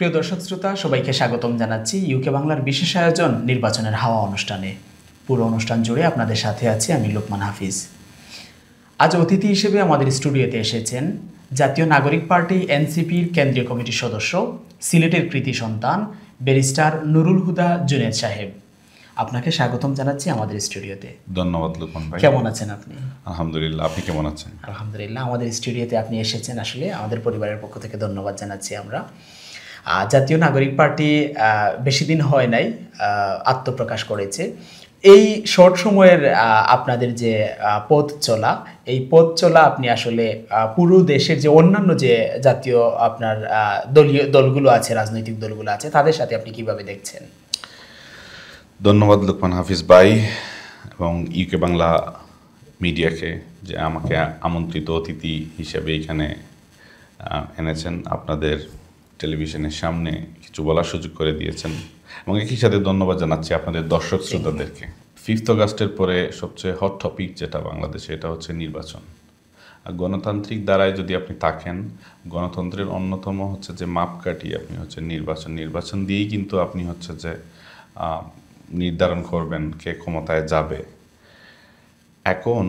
প্রিয় দর্শক শ্রোতা সবাইকে স্বাগতম জানাচ্ছি ইউকে বাংলার বিশেষ আয়োজন নির্বাচনের হাওয়া অনুষ্ঠানে। পুরো অনুষ্ঠান জুড়ে আপনাদের সাথে আছি আমি লোকমান হাফিজ। আজ অতিথি হিসেবে আমাদের স্টুডিওতে এসেছেন জাতীয় নাগরিক পার্টি এনসিপির কেন্দ্রীয় কমিটির সদস্য, সিলেটের কৃতি সন্তান ব্যারিস্টার নুরুল হুদা জুনেদ সাহেব। আপনাকে স্বাগতম জানাচ্ছি আমাদের স্টুডিওতে। ধন্যবাদ লোকমান ভাই। কেমন আছেন আপনি? আলহামদুলিল্লাহ, আপনি কেমন আছেন? আলহামদুলিল্লাহ, আমাদের স্টুডিওতে আপনি এসেছেন, আসলে আমাদের পরিবারের পক্ষ থেকে ধন্যবাদ জানাচ্ছি আমরা। জাতীয় নাগরিক পার্টি বেশি দিন হয় নাই আত্মপ্রকাশ করেছে। এই শর্ট সময়ের আপনাদের যে পথ চলা, এই পথ চলা আপনি আসলে পুরো দেশের যে অন্যান্য যে জাতীয় আপনার দলীয় দলগুলো আছে, রাজনৈতিক দলগুলো আছে, তাদের সাথে আপনি কিভাবে দেখছেন? ধন্যবাদ লোকমান হাফিজ ভাই এবং ইউকে বাংলা মিডিয়াকে যে আমাকে আমন্ত্রিত অতিথি হিসেবে এখানে এনেছেন, আপনাদের টেলিভিশনের সামনে কিছু বলার সুযোগ করে দিয়েছেন এবং একই সাথে ধন্যবাদ জানাচ্ছি আপনাদের দর্শক শ্রোতাদেরকে। 5 আগস্টের পরে সবচেয়ে হট টপিক যেটা বাংলাদেশে, এটা হচ্ছে নির্বাচন। আর গণতান্ত্রিক দ্বারায় যদি আপনি থাকেন, গণতন্ত্রের অন্যতম হচ্ছে যে মাপকাঠি আপনি হচ্ছে নির্বাচন দিয়েই কিন্তু আপনি হচ্ছে যে নির্ধারণ করবেন কে ক্ষমতায় যাবে। এখন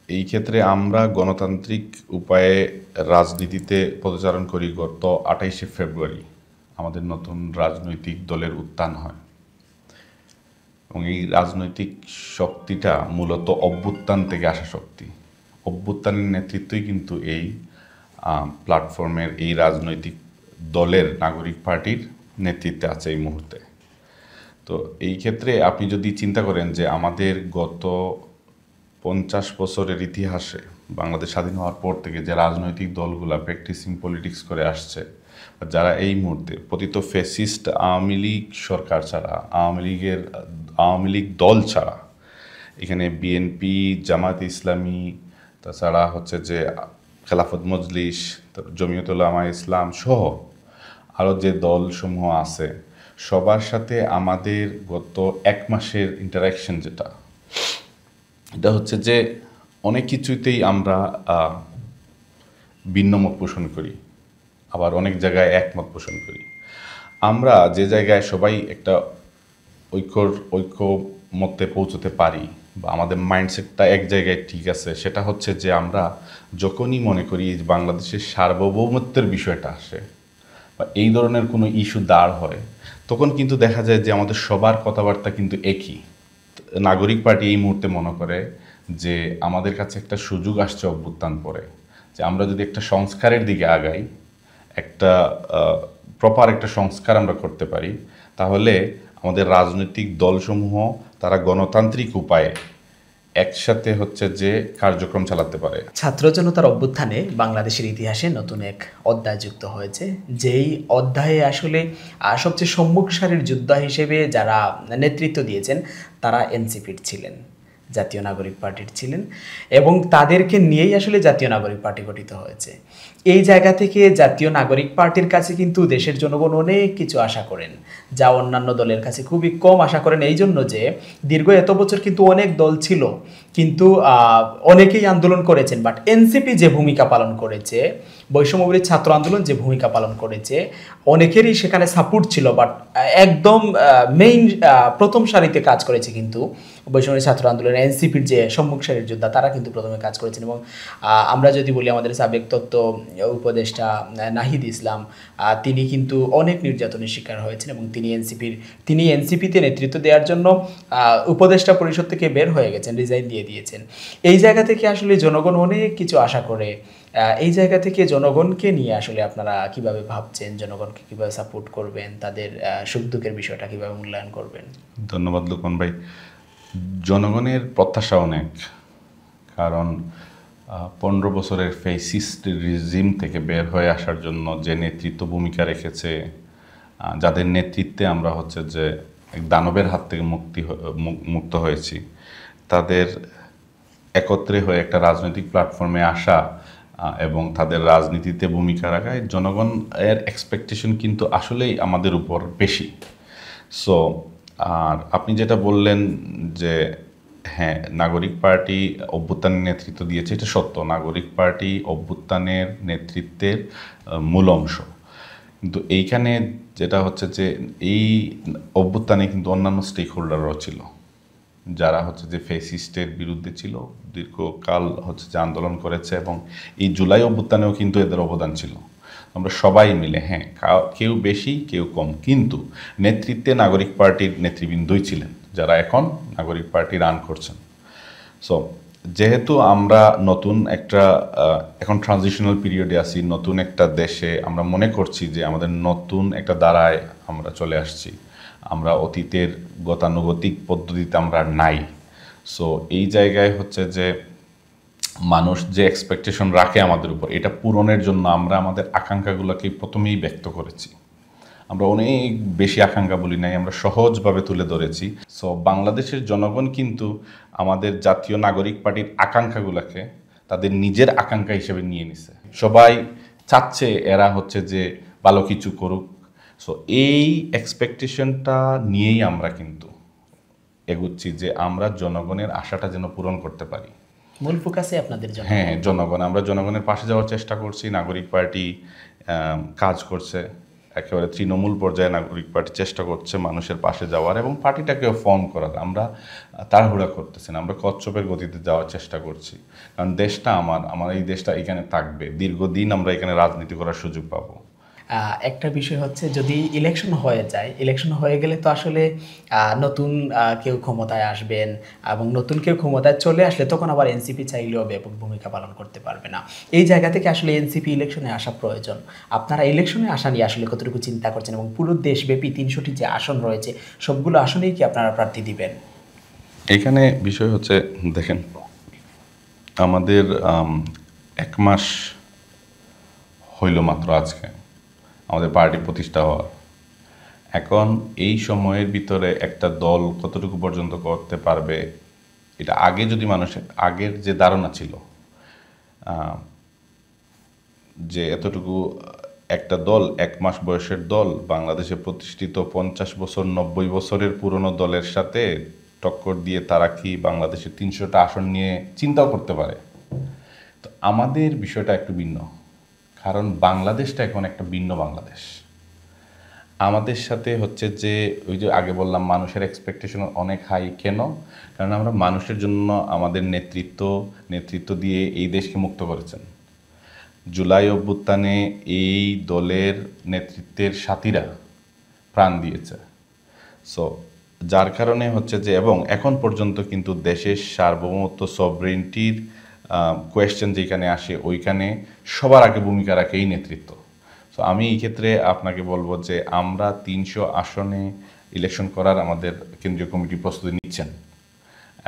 এই ক্ষেত্রে আমরা গণতান্ত্রিক উপায়ে রাজনীতিতে পদচারণ করি। গত 28শে ফেব্রুয়ারি আমাদের নতুন রাজনৈতিক দলের উত্থান হয় এবং এই রাজনৈতিক শক্তিটা মূলত অভ্যুত্থান থেকে আসা শক্তি। অভ্যুত্থানের নেতৃত্বই কিন্তু এই প্ল্যাটফর্মের এই রাজনৈতিক দলের নাগরিক পার্টির নেতৃত্বে আছে এই মুহূর্তে। তো এই ক্ষেত্রে আপনি যদি চিন্তা করেন যে আমাদের গত 50 বছরের ইতিহাসে বাংলাদেশ স্বাধীন হওয়ার পর থেকে যে রাজনৈতিক দলগুলো প্র্যাকটিসিং পলিটিক্স করে আসছে, যারা এই মুহূর্তে পতিত ফ্যাসিস্ট আওয়ামী লীগ সরকার ছাড়া, আওয়ামী লীগ দল ছাড়া, এখানে বিএনপি, জামাত ইসলামী, তাছাড়া হচ্ছে যে খেলাফত মজলিস, জমিয়ত উলামা ইসলাম সহ আরও যে দলসমূহ আছে, সবার সাথে আমাদের গত 1 মাসের ইন্টারাকশন যেটা, এটা হচ্ছে যে অনেক কিছুতেই আমরা ভিন্ন মত পোষণ করি, আবার অনেক জায়গায় একমত পোষণ করি। আমরা যে জায়গায় সবাই একটা ঐক্য মতে পৌঁছতে পারি বা আমাদের মাইন্ডসেটটা এক জায়গায় ঠিক আছে, সেটা হচ্ছে যে আমরা যখনই মনে করি বাংলাদেশের সার্বভৌমত্বের বিষয়টা আসে বা এই ধরনের কোনো ইস্যু দাঁড় হয়, তখন কিন্তু দেখা যায় যে আমাদের সবার কথাবার্তা কিন্তু একই। নাগরিক পার্টি এই মুহূর্তে মনে করে যে আমাদের কাছে একটা সুযোগ আসছে অভ্যুত্থান পরে, যে আমরা যদি একটা সংস্কারের দিকে আগাই, একটা প্রপার একটা সংস্কার আমরা করতে পারি, তাহলে আমাদের রাজনৈতিক দলসমূহ তারা গণতান্ত্রিক উপায়ে একসাথে হচ্ছে যে কার্যক্রম চালাতে পারে। ছাত্র জনতার অভ্যুত্থানে বাংলাদেশের ইতিহাসে নতুন এক অধ্যায় যুক্ত হয়েছে, যেই অধ্যায়ে আসলে সবচেয়ে সম্মুখ সারির যোদ্ধা হিসেবে যারা নেতৃত্ব দিয়েছেন তারা এনসিপির ছিলেন, জাতীয় নাগরিক পার্টির ছিলেন, এবং তাদেরকে নিয়েই আসলে জাতীয় নাগরিক পার্টি গঠিত হয়েছে। এই জায়গা থেকে জাতীয় নাগরিক পার্টির কাছে কিন্তু দেশের জনগণ অনেক কিছু আশা করেন, যা অন্যান্য দলের কাছে খুবই কম আশা করেন। এই জন্য যে দীর্ঘ এত বছর কিন্তু অনেক দল ছিল, কিন্তু অনেকেই আন্দোলন করেছেন, বাট এনসিপি যে ভূমিকা পালন করেছে, বৈষম্যবিরোধী ছাত্র আন্দোলন যে ভূমিকা পালন করেছে, অনেকেরই সেখানে সাপোর্ট ছিল, বাট একদম মেইন প্রথম সারিতে কাজ করেছে কিন্তু বৈষম্যবিরোধী ছাত্র আন্দোলনের এনসিপির যে সম্মুখ সারির যোদ্ধা, তারা কিন্তু প্রথমে কাজ করেছেন। এবং আমরা যদি বলি আমাদের সাবেক তত্ত্ব উপদেষ্টা নাহিদ ইসলাম, তিনি কিন্তু অনেক নির্যাতনের শিকার হয়েছেন এবং তিনি এনসিপিতে নেতৃত্ব দেওয়ার জন্য উপদেষ্টা পরিষদ থেকে বের হয়ে গেছেন, রিজাইন দিয়ে দিয়েছেন। এই জায়গা থেকে আসলে জনগণ অনেক কিছু আশা করে। এই জায়গা থেকে জনগণকে নিয়ে আসলে আপনারা কিভাবে ভাবছেন, জনগণকে কিভাবে সাপোর্ট করবেন, তাদের সুখ দুঃখের বিষয়টা কিভাবে মূল্যায়ন করবেন? ধন্যবাদ লোকমান ভাই। জনগণের প্রত্যাশা অনেক, কারণ 15 বছরের ফ্যাসিস্ট রিজিম থেকে বের হয়ে আসার জন্য যে নেতৃত্ব ভূমিকা রেখেছে, যাদের নেতৃত্বে আমরা হচ্ছে যে দানবের হাত থেকে মুক্ত হয়েছি, তাদের একত্রে হয়ে একটা রাজনৈতিক প্ল্যাটফর্মে আসা এবং তাদের রাজনীতিতে ভূমিকা রাখায় জনগণ এর এক্সপেকটেশন কিন্তু আসলেই আমাদের উপর বেশি। সো আর আপনি যেটা বললেন যে হ্যাঁ, নাগরিক পার্টি অভ্যুত্থানের নেতৃত্ব দিয়েছে, এটা সত্য। নাগরিক পার্টি অভ্যুত্থানের নেতৃত্বের মূল অংশ, কিন্তু এইখানে যেটা হচ্ছে যে এই অভ্যুত্থানে কিন্তু অন্যান্য স্টেক হোল্ডাররাও ছিল, যারা হচ্ছে যে ফেসিস্টের বিরুদ্ধে ছিল, দীর্ঘকাল হচ্ছে যে আন্দোলন করেছে, এবং এই জুলাই অভ্যুত্থানেও কিন্তু এদের অবদান ছিল। আমরা সবাই মিলে, হ্যাঁ, কেউ বেশি কেউ কম, কিন্তু নেতৃত্বে নাগরিক পার্টির নেতৃবৃন্দই ছিলেন, যারা এখন নাগরিক পার্টি রান করছেন। সো যেহেতু আমরা নতুন একটা এখন ট্রানজিশনাল পিরিয়ডে আছি, নতুন একটা দেশে আমরা মনে করছি যে আমাদের নতুন একটা ধারায় আমরা চলে আসছি, আমরা অতীতের গতানুগতিক পদ্ধতিতে আমরা নাই। সো এই জায়গায় হচ্ছে যে মানুষ যে এক্সপেকটেশন রাখে আমাদের উপর, এটা পূরণের জন্য আমরা আমাদের আকাঙ্ক্ষাগুলোকে প্রথমেই ব্যক্ত করেছি। আমরা অনেক বেশি আকাঙ্ক্ষা বলি নাই, আমরা সহজভাবে তুলে ধরেছি। সো বাংলাদেশের জনগণ কিন্তু আমাদের জাতীয় নাগরিক পার্টির আকাঙ্ক্ষাগুলোকে তাদের নিজের আকাঙ্ক্ষা হিসেবে নিয়ে নিছে। সবাই চাচ্ছে এরা হচ্ছে যে ভালো কিছু করুক। সো এই এক্সপেকটেশনটা নিয়েই আমরা কিন্তু এগুচ্ছি যে আমরা জনগণের আশাটা যেন পূরণ করতে পারি। মূল ফোকাসে আপনাদের জন্য। হ্যাঁ, জনগণ, আমরা জনগণের পাশে যাওয়ার চেষ্টা করছি। নাগরিক পার্টি কাজ করছে, একেবারে তৃণমূল পর্যায়ে নাগরিক পার্টি চেষ্টা করছে মানুষের পাশে যাওয়ার এবং পার্টিটাকে ফর্ম করার। আমরা তাড়াহুড়া করতেছি না, আমরা কচ্ছপের গতিতে যাওয়ার চেষ্টা করছি, কারণ দেশটা আমার এই দেশটা এখানে থাকবে, দীর্ঘদিন আমরা এখানে রাজনীতি করার সুযোগ পাবো। একটা বিষয় হচ্ছে, যদি ইলেকশন হয়ে যায়, ইলেকশন হয়ে গেলে তো আসলে নতুন কেউ ক্ষমতায় আসবেন, এবং নতুন কেউ ক্ষমতায় চলে আসলে তখন আবার এনসিপি চাইলেও ব্যাপক ভূমিকা পালন করতে পারবে না। এই জায়গা থেকে আসলে এনসিপি ইলেকশনে আসা প্রয়োজন। আপনারা ইলেকশনে আসা নিয়ে আসলে কতটুকু চিন্তা করছেন, এবং পুরো দেশব্যাপী 300টি যে আসন রয়েছে সবগুলো আসনেই কি আপনারা প্রার্থী দিবেন? এখানে বিষয় হচ্ছে, দেখেন, আমাদের 1 মাস হইল মাত্র আজকে আমাদের পার্টি প্রতিষ্ঠা হওয়ার। এখন এই সময়ের ভিতরে একটা দল কতটুকু পর্যন্ত করতে পারবে, এটা আগে যদি মানুষের আগের যে ধারণা ছিল যে এতটুকু একটা দল, 1 মাস বয়সের দল বাংলাদেশে প্রতিষ্ঠিত 50 বছর 90 বছরের পুরনো দলের সাথে টক্কর দিয়ে তারা কি বাংলাদেশের 300টা আসন নিয়ে চিন্তাও করতে পারে? তো আমাদের বিষয়টা একটু ভিন্ন, কারণ বাংলাদেশটা এখন একটা ভিন্ন বাংলাদেশ। আমাদের সাথে হচ্ছে যে ওই যে আগে বললাম মানুষের এক্সপেকটেশন অনেক হাই। কেন? কারণ আমরা মানুষের জন্য আমাদের নেতৃত্ব দিয়ে এই দেশকে মুক্ত করেছেন। জুলাই অভ্যুত্থানে এই দলের নেতৃত্বের সাথীরা প্রাণ দিয়েছে। সো যার কারণে হচ্ছে যে, এবং এখন পর্যন্ত কিন্তু দেশের সার্বভৌমত্ব সভরেন্টির কোয়েশ্চেন যেখানে আসে ওইখানে সবার আগে ভূমিকা রাখে এই নেতৃত্ব। সো আমি এই ক্ষেত্রে আপনাকে বলবো যে আমরা 300 আসনে ইলেকশন করার আমাদের কেন্দ্রীয় কমিটি প্রস্তুতি নিচ্ছেন,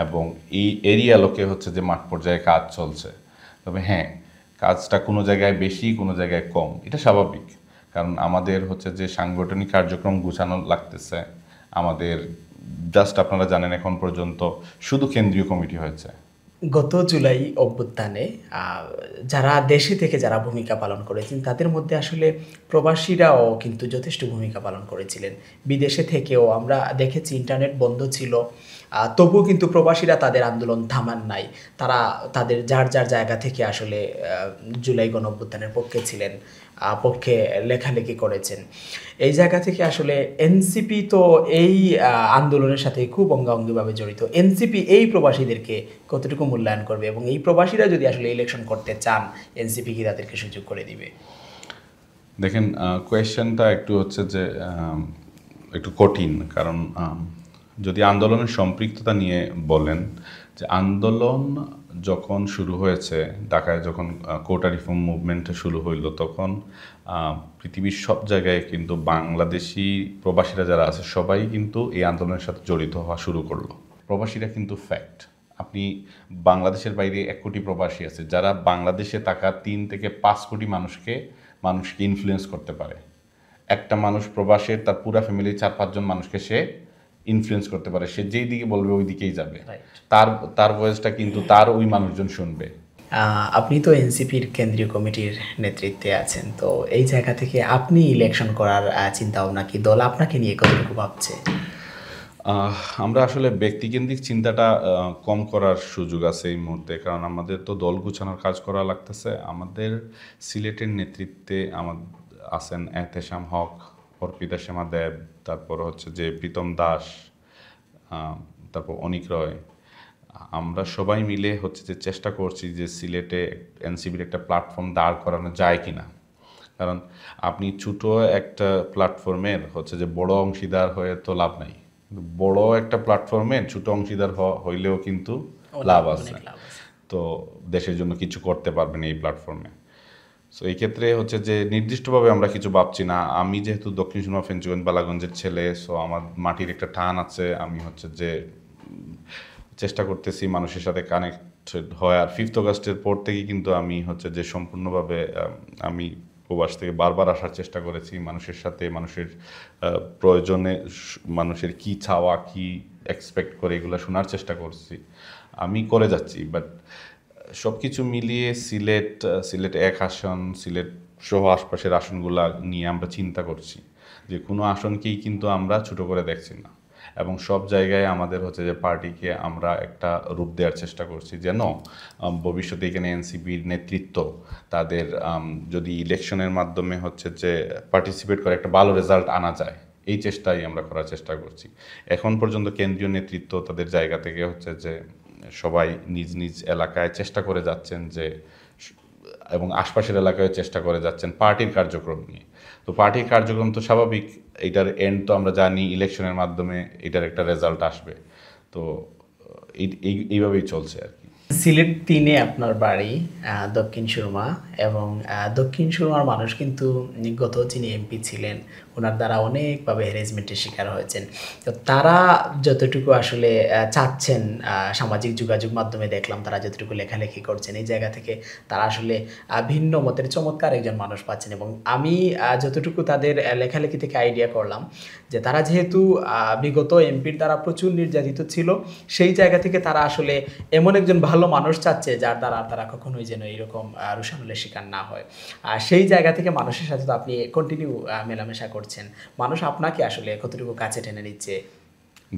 এবং এরই আলোকে হচ্ছে যে মাঠ পর্যায়ে কাজ চলছে। তবে হ্যাঁ, কাজটা কোনো জায়গায় বেশি কোনো জায়গায় কম, এটা স্বাভাবিক, কারণ আমাদের হচ্ছে যে সাংগঠনিক কার্যক্রম গুছানো লাগতেছে। আমাদের জাস্ট আপনারা জানেন এখন পর্যন্ত শুধু কেন্দ্রীয় কমিটি হয়েছে। গত জুলাই অভ্যুত্থানে যারা দেশে থেকে যারা ভূমিকা পালন করেছেন তাদের মধ্যে আসলে প্রবাসীরাও কিন্তু যথেষ্ট ভূমিকা পালন করেছিলেন। বিদেশে থেকেও আমরা দেখেছি ইন্টারনেট বন্ধ ছিল, তবুও কিন্তু প্রবাসীরা তাদের আন্দোলন থামান নাই। তারা তাদের যার যার জায়গা থেকে আসলে জুলাই গণ অভ্যুত্থানের পক্ষে ছিলেন, পক্ষে লেখালেখি করেছেন। এই জায়গা থেকে আসলে এনসিপি তো এই আন্দোলনের সাথে খুব অঙ্গাঙ্গিভাবে জড়িত। এনসিপি এই প্রবাসীদেরকে কতটুকু মূল্যায়ন করবে, এবং এই প্রবাসীরা যদি আসলে ইলেকশন করতে চান এনসিপি কি তাদেরকে সুযোগ করে দিবে? দেখেন, কোয়েশ্চেনটা একটু হচ্ছে যে একটু কঠিন, কারণ যদি আন্দোলনের সম্পৃক্ততা নিয়ে বলেন, যে আন্দোলন যখন শুরু হয়েছে ঢাকায়, যখন কোটা রিফর্ম মুভমেন্ট শুরু হইল, তখন পৃথিবীর সব জায়গায় কিন্তু বাংলাদেশি প্রবাসীরা যারা আছে সবাই কিন্তু এই আন্দোলনের সাথে জড়িত হওয়া শুরু করলো। প্রবাসীরা কিন্তু ফ্যাক্ট, আপনি বাংলাদেশের বাইরে 1 কোটি প্রবাসী আছে যারা বাংলাদেশে থাকা 3 থেকে 5 কোটি মানুষকে ইনফ্লুয়েন্স করতে পারে। একটা মানুষ প্রবাসের তার পুরা ফ্যামিলির 4-5 জন মানুষকে সে ইনফ্লুয়েন্স করতে পারে, সে যেই দিকে বলবে ওই দিকেই যাবে, তার ভয়েসটা কিন্তু তার ওই মানুষজন শুনবে। আপনি তো এনসিপির কেন্দ্রীয় কমিটির নেতৃত্বে আছেন, তো এই জায়গা থেকে আপনি ইলেকশন করার চিন্তা ভাবনা কি দল আপনাকে নিয়ে কতটুকু ভাবছে? আমরা আসলে ব্যক্তিকেন্দ্রিক চিন্তাটা কম করার সুযোগ আছে এই মুহূর্তে, কারণ আমাদের তো দল গুছানোর কাজ করা লাগতেছে। আমাদের সিলেটের নেতৃত্বে আছেন এহতেশাম হক, অর্পিতা শ্যামা দেব, তারপর হচ্ছে যে প্রীতম দাস, তারপর অনিক রয়। আমরা সবাই মিলে হচ্ছে যে চেষ্টা করছি যে সিলেটে এনসিবির একটা প্ল্যাটফর্ম দাঁড় করানো যায় কিনা। কারণ আপনি ছোটো একটা প্ল্যাটফর্মের হচ্ছে যে বড় অংশীদার হয়ে তো লাভ নাই, কিন্তু বড় একটা প্ল্যাটফর্মের ছোটো অংশীদার হইলেও কিন্তু লাভ আছে। তো দেশের জন্য কিছু করতে পারবেন এই প্ল্যাটফর্মে। সো এই ক্ষেত্রে হচ্ছে যে নির্দিষ্টভাবে আমরা কিছু ভাবছি না। আমি যেহেতু দক্ষিণ সুরমা ফেঞ্চুগঞ্জ বালাগঞ্জের ছেলে, সো আমার মাটির একটা টান আছে। আমি হচ্ছে যে চেষ্টা করতেছি মানুষের সাথে কানেক্টেড হয়। আর 5th অগাস্টের পর থেকে কিন্তু আমি হচ্ছে যে সম্পূর্ণভাবে আমি প্রবাস থেকে বারবার আসার চেষ্টা করেছি মানুষের সাথে, মানুষের প্রয়োজনে মানুষের কি চাওয়া, কি এক্সপেক্ট করে এগুলো শোনার চেষ্টা করছি, আমি করে যাচ্ছি। বাট সব কিছু মিলিয়ে সিলেট 1 আসন, সিলেট সহ আশপাশের আসনগুলা নিয়ে আমরা চিন্তা করছি যে কোনো আসনকেই কিন্তু আমরা ছোটো করে দেখছি না, এবং সব জায়গায় আমাদের হচ্ছে যে পার্টিকে আমরা একটা রূপ দেওয়ার চেষ্টা করছি যেন ভবিষ্যতে এখানে এনসিপির নেতৃত্ব তাদের যদি ইলেকশনের মাধ্যমে হচ্ছে যে পার্টিসিপেট করে একটা ভালো রেজাল্ট আনা যায়, এই চেষ্টাই আমরা করার চেষ্টা করছি। এখন পর্যন্ত কেন্দ্রীয় নেতৃত্ব তাদের জায়গা থেকে হচ্ছে যে সবাই নিজ নিজ এলাকায় চেষ্টা করে যাচ্ছেন যে, এবং আশপাশের এলাকায় চেষ্টা করে যাচ্ছেন পার্টির কার্যক্রম নিয়ে। তো পার্টির কার্যক্রম তো স্বাভাবিক, এটার এন্ড তো আমরা জানি ইলেকশনের মাধ্যমে এটার একটা রেজাল্ট আসবে। তো এইভাবেই চলছে আর কি। সিলেট 3-এ আপনার বাড়ি, দক্ষিণ সুরমা, এবং দক্ষিণ সুরমার মানুষ কিন্তু গত যিনি এমপি ছিলেন ওনার দ্বারা অনেকভাবে হ্যারাসমেন্টের শিকার হয়েছেন। তো তারা যতটুকু আসলে চাচ্ছেন, সামাজিক যোগাযোগ মাধ্যমে দেখলাম তারা যতটুকু লেখালেখি করছেন, এই জায়গা থেকে তারা আসলে ভিন্ন মতের চমৎকার একজন মানুষ পাচ্ছেন। এবং আমি যতটুকু তাদের লেখালেখি থেকে আইডিয়া করলাম যে তারা যেহেতু বিগত এমপির দ্বারা প্রচুর নির্যাতিত ছিল, সেই জায়গা থেকে তারা আসলে এমন একজন ভালো মানুষ চাচ্ছে যার দ্বারা তারা কখনোই যেন এরকম রোষানলের শিকার না হয়। আর সেই জায়গা থেকে মানুষের সাথে তো আপনি কন্টিনিউ মেলামেশা করছেন, মানুষ আপনাকে আসলে কতটুকু কাছে টেনে নিচ্ছে?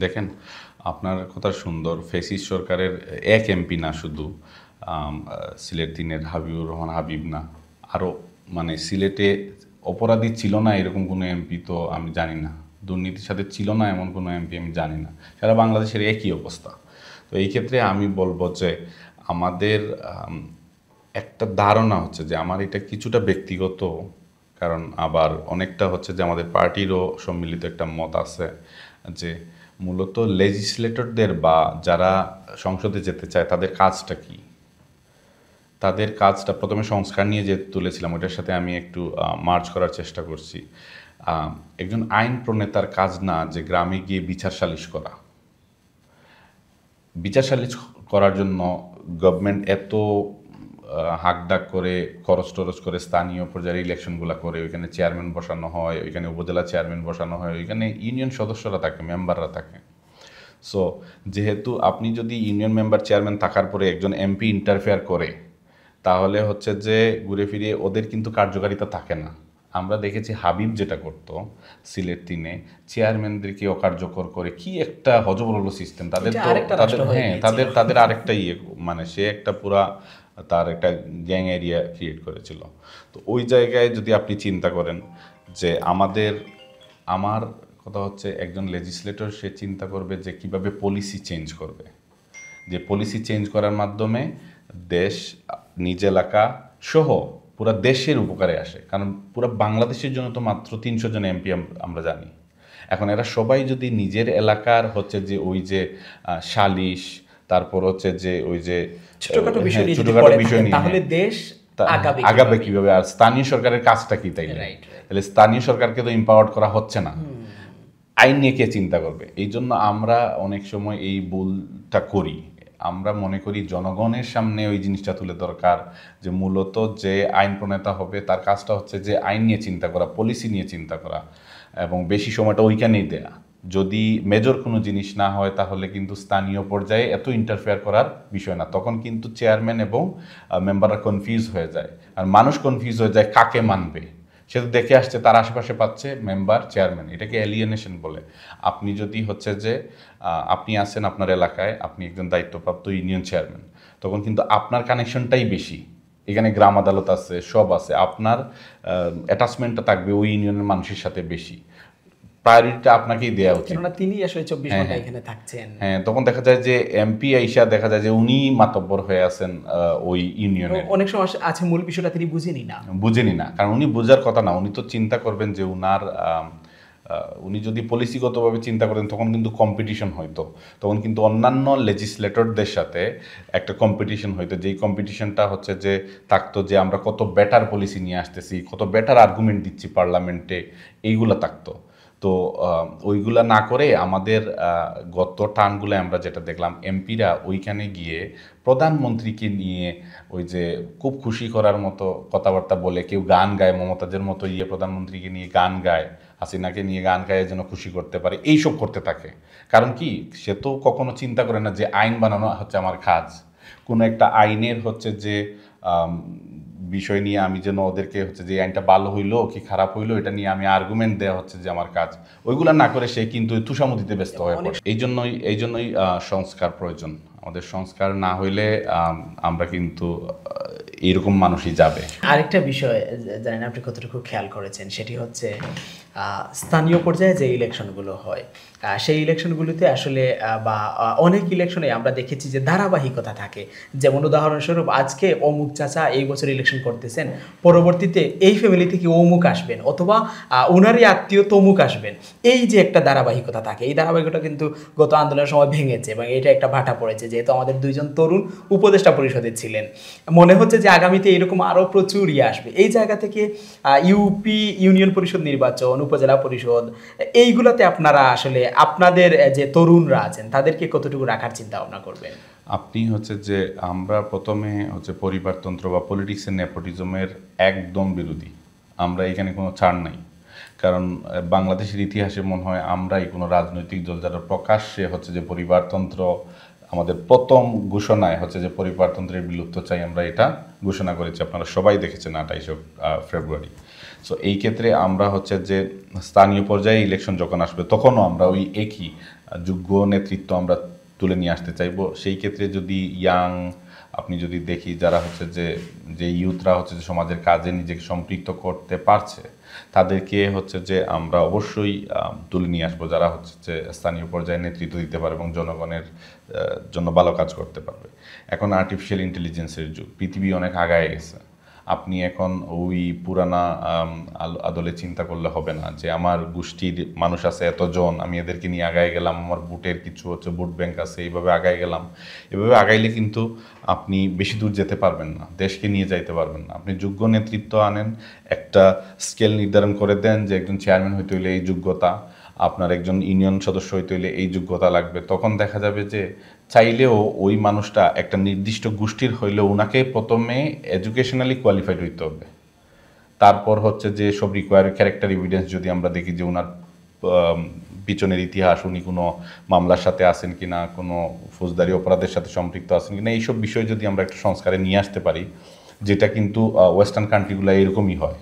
দেখেন, আপনার কথা সুন্দর। ফেসিস সরকারের এক এমপি না শুধু, সিলেট 3-এর হাবিবুর রহমান হাবিব না, আরও মানে সিলেটে অপরাধী ছিল না এরকম কোনো এমপি তো আমি জানি না, দুর্নীতির সাথে ছিল না এমন কোনো এমপি আমি জানি না। সারা বাংলাদেশের একই অবস্থা। তো এই ক্ষেত্রে আমি বলবো যে আমাদের একটা ধারণা হচ্ছে যে, আমার এটা কিছুটা ব্যক্তিগত, কারণ আবার অনেকটা হচ্ছে যে আমাদের পার্টিরও সম্মিলিত একটা মত আছে যে মূলত লেজিসলেটরদের বা যারা সংসদে যেতে চায় তাদের কাজটা কি। তাদের কাজটা প্রথমে সংস্কার নিয়ে যে তুলেছিলাম ওইটার সাথে আমি একটু মার্চ করার চেষ্টা করছি। একজন আইন প্রণেতার কাজ না যে গ্রামে গিয়ে বিচার সালিশ করা। বিচার সালিশ করার জন্য গভর্নমেন্ট এত হাকডাক করে খরচ টরচ করে স্থানীয় পর্যায়ের ইলেকশনগুলো করে, ওইখানে চেয়ারম্যান বসানো হয়, ওইখানে উপজেলা চেয়ারম্যান বসানো হয়, ওইখানে ইউনিয়ন সদস্যরা থাকে, মেম্বাররা থাকে। সো যেহেতু আপনি যদি ইউনিয়ন মেম্বার চেয়ারম্যান থাকার পরে একজন এমপি ইন্টারফেয়ার করে, তাহলে হচ্ছে যে ঘুরে ফিরে ওদের কিন্তু কার্যকারিতা থাকে না। আমরা দেখেছি হাবিব যেটা করতো সিলেট 3-এ, চেয়ারম্যানদেরকে অকার্যকর করে কি একটা হজবরল সিস্টেম তাদের। তো তাদের আরেকটা মানে সে একটা পুরা তার একটা গ্যাং এরিয়া ক্রিয়েট করেছিল। তো ওই জায়গায় যদি আপনি চিন্তা করেন যে আমার কথা হচ্ছে একজন লেজিসলেটর সে চিন্তা করবে যে কিভাবে পলিসি চেঞ্জ করবে, যে পলিসি চেঞ্জ করার মাধ্যমে দেশ, নিজ এলাকা সহ পুরা দেশের উপকারে আসে। কারণ পুরো বাংলাদেশের জন্য তো মাত্র 300 জন এমপি আমরা জানি। এখন এরা সবাই যদি নিজের এলাকার হচ্ছে যে ওই যে সালিশ, তারপর হচ্ছে যে ওই যে ছোটখাটো বিষয় নিয়ে তাহলে দেশ আগাবে কিভাবে, আর স্থানীয় সরকারের কাজটা কি? তাহলে স্থানীয় সরকারকে তো এম্পাওয়ার্ড করা হচ্ছে না, আইন নিয়ে কে চিন্তা করবে? এই জন্য আমরা অনেক সময় এই ভুলটা করি। আমরা মনে করি জনগণের সামনে ওই জিনিসটা তুলে দরকার যে মূলত যে আইন প্রণেতা হবে তার কাজটা হচ্ছে যে আইন নিয়ে চিন্তা করা, পলিসি নিয়ে চিন্তা করা, এবং বেশি সময়টা ওইখানেই দেয়া। যদি মেজর কোনো জিনিস না হয় তাহলে কিন্তু স্থানীয় পর্যায়ে এত ইন্টারফেয়ার করার বিষয় না। তখন কিন্তু চেয়ারম্যান এবং মেম্বাররা কনফিউজ হয়ে যায়, আর মানুষ কনফিউজ হয়ে যায় কাকে মানবে। সে তো দেখে আসছে তার আশেপাশে পাচ্ছে মেম্বার, চেয়ারম্যান, এটাকে এলিয়েনেশন বলে। আপনি যদি হচ্ছে যে আপনি আছেন আপনার এলাকায়, আপনি একজন দায়িত্বপ্রাপ্ত ইউনিয়ন চেয়ারম্যান, তখন কিন্তু আপনার কানেকশনটাই বেশি এখানে গ্রাম আদালত আছে, সব আছে, আপনার অ্যাটাচমেন্টটা থাকবে ওই ইউনিয়নের মানুষের সাথে বেশি, প্রায়োরিটিটা আপনাকেই দেওয়া উচিত। কেননা তিনি আসলে 24 ঘন্টা এখানে থাকছেন। হ্যাঁ, তখন দেখা যায় যে এমপি আইসা দেখা যায় যে উনি মাতব্বর হয়ে আছেন ওই ইউনিয়নের। অনেক সময় আছে মূল বিষয়টা তিনি বুঝেনি না। বুঝেনি না, কারণ উনি বোঝার কথা না, উনি তো চিন্তা করবেন যে উনার উনি যদি পলিসিগতভাবে চিন্তা করেন তখন কিন্তু কম্পিটিশন হইতো, তখন কিন্তু অন্যান্য লেজিসলেটরদের সাথে একটা কম্পিটিশন হইতো, যেই কম্পিটিশনটা হচ্ছে যে থাকতো যে আমরা কত বেটার পলিসি নিয়ে আসতেছি, কত বেটার আর্গুমেন্ট দিচ্ছি পার্লামেন্টে, এইগুলো থাকতো। তো ওইগুলা না করে আমাদের গত টার্নগুলো আমরা যেটা দেখলাম, এমপিরা ওইখানে গিয়ে প্রধানমন্ত্রীকে নিয়ে ওই যে খুব খুশি করার মতো কথাবার্তা বলে, কেউ গান গায়, মমতাজের মতো প্রধানমন্ত্রীকে নিয়ে গান গায়, হাসিনাকে নিয়ে গান গায়ে যেন খুশি করতে পারে, এইসব করতে থাকে। কারণ কি, সে তো কখনো চিন্তা করে না যে আইন বানানো হচ্ছে আমার কাজ, কোনো একটা আইনের হচ্ছে যে বিষয় নিয়ে আমি যেন ওদেরকে হচ্ছে যে আইনটা ভালো হইলো কি খারাপ হইলো এটা নিয়ে আমি আর্গুমেন্ট দেওয়া হচ্ছে যে আমার কাজ, ওইগুলো না করে সে কিন্তু তুষামুদিতে ব্যস্ত হয়ে পড়ে। এই জন্যই সংস্কার প্রয়োজন। আমাদের সংস্কার না হইলে আমরা কিন্তু এইরকম মানুষই যাবে। আরেকটা বিষয় জানেন আপনি কতটুকু খেয়াল করেছেন, সেটি হচ্ছে স্থানীয় পর্যায়ে যে ইলেকশনগুলো হয়, সেই ইলেকশনগুলোতে আসলে বা অনেক ইলেকশনে আমরা দেখেছি যে ধারাবাহিকতা থাকে। যেমন উদাহরণস্বরূপ আজকে অমুক চাচা এই বছর ইলেকশন করতেছেন, পরবর্তীতে এই ফ্যামিলি থেকে অমুক আসবেন, অথবা ওনারই আত্মীয় তমুক আসবেন। এই যে একটা ধারাবাহিকতা থাকে, এই ধারাবাহিকতা কিন্তু গত আন্দোলনের সময় ভেঙেছে এবং এটা একটা ভাটা পড়েছে, যেহেতু আমাদের দুইজন তরুণ উপদেষ্টা পরিষদে ছিলেন। মনে হচ্ছে যে আগামীতে এরকম আরও প্রচুর আসবে। এই জায়গা থেকে ইউপি ইউনিয়ন পরিষদ নির্বাচন, উপজেলা পরিষদ, এইগুলোতে আপনারা আসলে আপনাদের যে তরুণরা আছেন তাদেরকে কতটুকু রাখার চিন্তা ভাবনা করবেন? আপনি হচ্ছে যে আমরা প্রথমে হচ্ছে পরিবারতন্ত্র বা পলিটিক্সের নেপোটিজমের একদম বিরোধী। আমরা এখানে কোনো ছাড় নাই, কারণ বাংলাদেশের ইতিহাসে মনে হয় আমরাই কোনো রাজনৈতিক দল যারা প্রকাশ্যে হচ্ছে যে পরিবারতন্ত্র, আমাদের প্রথম ঘোষণায় হচ্ছে যে পরিবারতন্ত্রের বিলুপ্ত চাই, আমরা এটা ঘোষণা করেছি, আপনারা সবাই দেখেছেন 28 ফেব্রুয়ারি। সো এই ক্ষেত্রে আমরা হচ্ছে যে স্থানীয় পর্যায়ে ইলেকশন যখন আসবে তখনও আমরা ওই একই যোগ্য নেতৃত্ব আমরা তুলে নিয়ে আসতে চাইবো। সেই ক্ষেত্রে যদি আপনি যদি দেখি যারা হচ্ছে যে ইউথরা হচ্ছে যে সমাজের কাজে নিজেকে সম্পৃক্ত করতে পারছে, তাদেরকে হচ্ছে যে আমরা অবশ্যই তুলে নিয়ে আসবো, যারা হচ্ছে যে স্থানীয় পর্যায়ে নেতৃত্ব দিতে পারে এবং জনগণের জন্য ভালো কাজ করতে পারবে। এখন আর্টিফিশিয়াল ইন্টেলিজেন্সের যুগ, পৃথিবী অনেক আগায় গেছে। আপনি এখন ওই পুরানা আদলে চিন্তা করলে হবে না যে আমার গোষ্ঠীর মানুষ আছে এতজন, আমি এদেরকে নিয়ে আগায় গেলাম, আমার বুটের কিছু হচ্ছে বুট ব্যাংক আছে, এইভাবে আগায় গেলাম। এভাবে আগাইলে কিন্তু আপনি বেশি দূর যেতে পারবেন না, দেশকে নিয়ে যাইতে পারবেন না। আপনি যোগ্য নেতৃত্ব আনেন, একটা স্কেল নির্ধারণ করে দেন যে একজন চেয়ারম্যান হইতে হইলে এই যোগ্যতা, আপনার একজন ইউনিয়ন সদস্য হইতে হইলে এই যোগ্যতা লাগবে। তখন দেখা যাবে যে চাইলেও ওই মানুষটা একটা নির্দিষ্ট গোষ্ঠীর হইলেও ওনাকে প্রথমে এডুকেশনালি কোয়ালিফাইড হইতে হবে, তারপর হচ্ছে যে সব রিকোয়ার্ড ক্যারেক্টার এভিডেন্স যদি আমরা দেখি যে ওনার পিছনের ইতিহাস, উনি কোনো মামলার সাথে আছেন কিনা, কোনো ফৌজদারি অপরাধের সাথে সম্পৃক্ত আছেন কিনা, এইসব বিষয় যদি আমরা একটা সংস্কারে নিয়ে আসতে পারি, যেটা কিন্তু ওয়েস্টার্ন কান্ট্রিগুলো এরকমই হয়,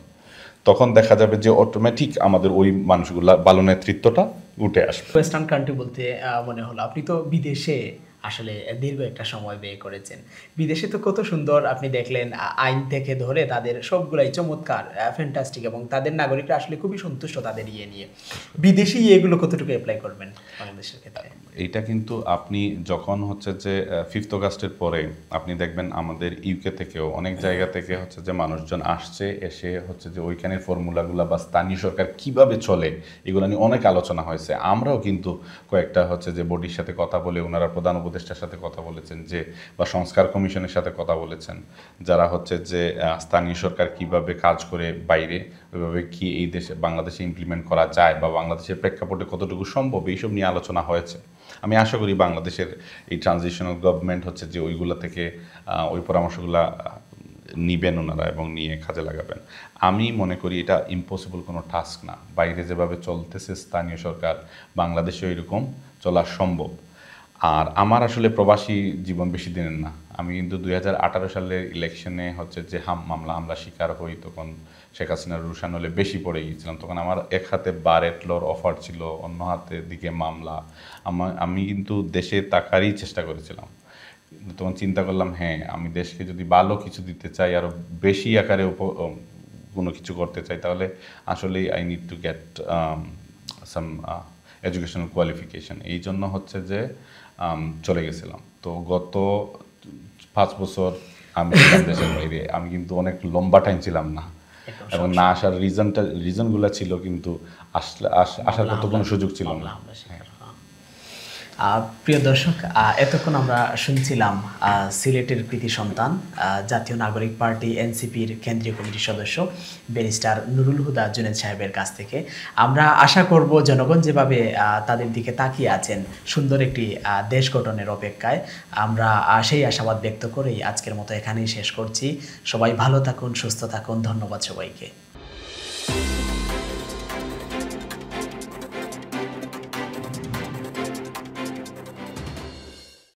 তখন দেখা যাবে যে অটোমেটিক আমাদের ওই মানুষগুলা ভালো নেতৃত্বটা উঠে আসবে। ওয়েস্টার্ন কান্ট্রি বলতে মনে হলো আপনি তো বিদেশে আসলে দীর্ঘ একটা সময় ব্যয় করেছেন। বিদেশে তো কত সুন্দর আপনি দেখলেন, আইন থেকে ধরে তাদের সবগুলাই চমৎকার, ফ্যান্টাস্টিক, এবং তাদের নাগরিকরা আসলে খুবই সন্তুষ্ট তাদের নিয়ে। বিদেশি এগুলো কতটুকু অ্যাপ্লাই করবেন বাংলাদেশের ক্ষেত্রে? এইটা কিন্তু আপনি যখন হচ্ছে যে 5th অগাস্টের পরে আপনি দেখবেন আমাদের ইউকে থেকেও অনেক জায়গা থেকে হচ্ছে যে মানুষজন আসছে, এসে হচ্ছে যে ওইখানের ফর্মুলাগুলো বা স্থানীয় সরকার কিভাবে চলে এগুলো নিয়ে অনেক আলোচনা হয়েছে। আমরাও কিন্তু কয়েকটা হচ্ছে যে বডির সাথে কথা বলে, ওনারা প্রধান উপদেষ্টার সাথে কথা বলেছেন, যে বা সংস্কার কমিশনের সাথে কথা বলেছেন, যারা হচ্ছে যে স্থানীয় সরকার কিভাবে কাজ করে বাইরে, ওইভাবে কি এই দেশে বাংলাদেশে ইমপ্লিমেন্ট করা যায় বা বাংলাদেশের প্রেক্ষাপটে কতটুকু সম্ভব, এইসব নিয়ে আলোচনা হয়েছে। আমি আশা করি বাংলাদেশের এই ট্রানজিশনাল গভর্নমেন্ট হচ্ছে যে ওইগুলো থেকে ওই পরামর্শগুলো নিবেন ওনারা এবং নিয়ে কাজে লাগাবেন। আমি মনে করি এটা ইম্পসিবল কোনো টাস্ক না। বাইরে যেভাবে চলতেছে স্থানীয় সরকার, বাংলাদেশেও এরকম চলা সম্ভব। আর আমার আসলে প্রবাসী জীবন বেশি দিনের না। আমি কিন্তু 2018 সালের ইলেকশনে হচ্ছে যে হামলা শিকার হই, তখন শেখ হাসিনার রুশান হলে বেশি পড়ে গিয়েছিলাম। তখন আমার এক হাতে বারেটলোর অফার ছিল, অন্য হাতে দিকে মামলা। আমি কিন্তু দেশে থাকারই চেষ্টা করেছিলাম, তখন চিন্তা করলাম হ্যাঁ আমি দেশকে যদি ভালো কিছু দিতে চাই আরও বেশি আকারে কোনো কিছু করতে চাই তাহলে আসলেই I need to get some educational qualification. এই জন্য হচ্ছে যে চলে গেছিলাম। তো গত 5 বছর আমি ছিলাম দেশের বাইরে। আমি কিন্তু অনেক লম্বা টাইম ছিলাম না, এবং না আসার রিজনগুলো ছিল, কিন্তু আসার মতো কোনো সুযোগ ছিল না। প্রিয় দর্শক, এতক্ষণ আমরা শুনছিলাম সিলেটের কৃতি সন্তান, জাতীয় নাগরিক পার্টি এনসিপির কেন্দ্রীয় কমিটির সদস্য ব্যারিস্টার নুরুল হুদা জুনেদ সাহেবের কাছ থেকে। আমরা আশা করব জনগণ যেভাবে তাদের দিকে তাকিয়ে আছেন সুন্দর একটি দেশ গঠনের অপেক্ষায়, আমরা সেই আশাবাদ ব্যক্ত করেই আজকের মতো এখানেই শেষ করছি। সবাই ভালো থাকুন, সুস্থ থাকুন। ধন্যবাদ সবাইকে।